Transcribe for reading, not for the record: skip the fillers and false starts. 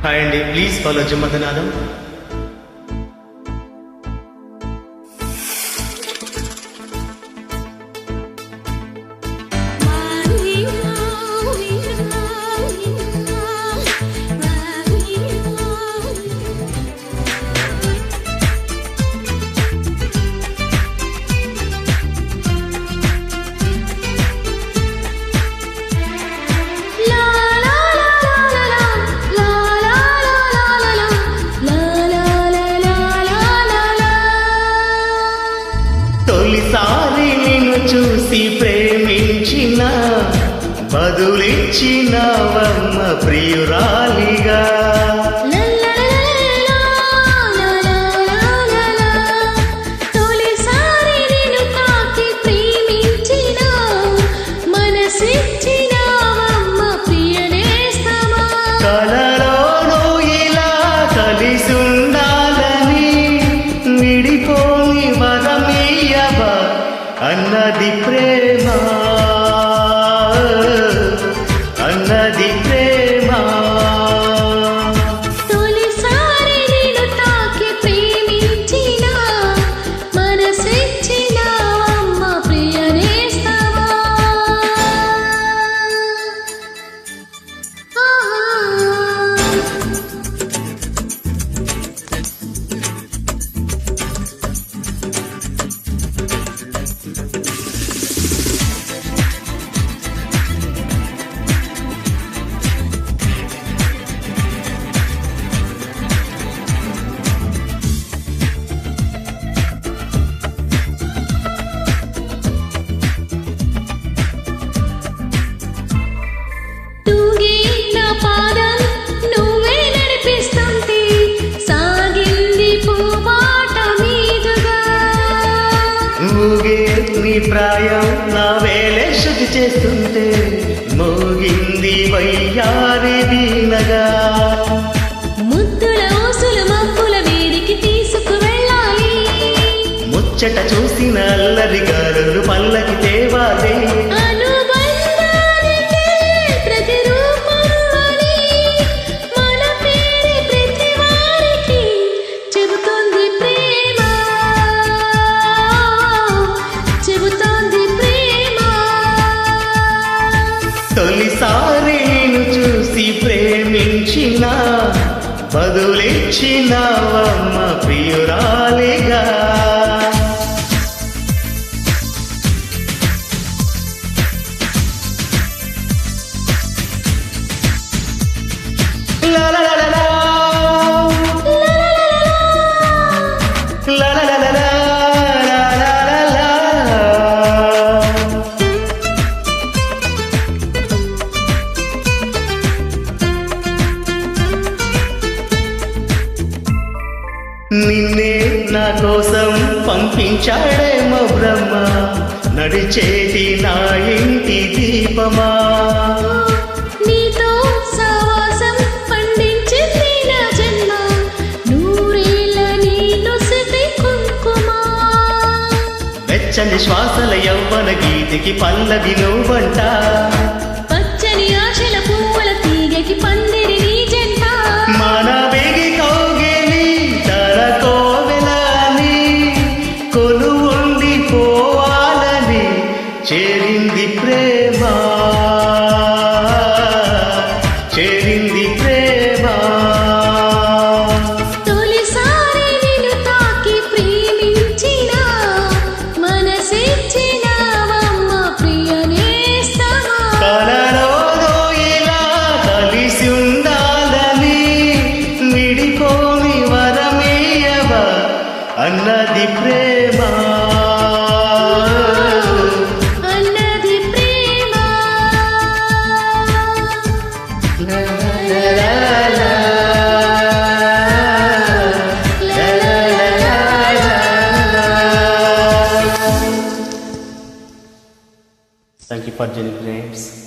Hi అండి, please follow జమ్మదనాదం. తొలిసారి నిన్ను చూసి ప్రేమించిన బదులిచ్చినవమ్మ ప్రియురాలిగా. తొలిసారి నిన్ను తాకి ప్రేమించిన మనసిచ్చినవమ్మ ప్రియనేస్తమా. కలలోనూ ఇలా కలిసి ఉండాలని విడిపోని వరమీయవా అన్నది ప్రేమ, అన్నది ప్రేమ. తొలిసారి నిన్ను తాకి ప్రేమించిన మనసిచ్చినవమ్మ ప్రియనేస్తమా. ఊగే నీ ప్రాయం నా వేలే శుద్ధి చేస్తుంటే మోగింది వయ్యారి వీణగా. ముద్దుల ఊసులు మబ్బుల వేడికి తీసుకువెళ్ళాలి. ముచ్చట చూసిన అల్లరి గారులు పల్లకి తేవాలి. తొలిసారి నిన్ను చూసి ప్రేమించిన బదులిచ్చినవమ్మ ప్రియురాలిగా. నిన్నే నా కోసం పంపించాడేమో బ్రహ్మ, నడిచేది నా ఇంటి దీపమా. నీతో సవాసం పండించింది నా జన్మ, నూరేళ్ళ నీను సిద్ధి కుంకుమా. వెచ్చని శ్వాసల యవ్వన గీతికి పల్లవి నువ్వంట, పచ్చని ఆశల పువ్వుల తీగకి పందిరి నీ జంట. మన వేగి కౌగిలి తన కోవెలని కొలు ఉండి పోవాలని చేరింది ప్రేమ, చేరింది ప్రేమ. తొలిసారి నిన్ను తాకి ప్రేమించిన మనసిచ్చినవమ్మ ప్రియనేస్తమా. కలలోనూ ఇలా కలిసి ఉండాలని విడిపోని వరమీయవా అన్నది ప్రేమ, అన్నది ప్రేమ. Thank you for joining, friends.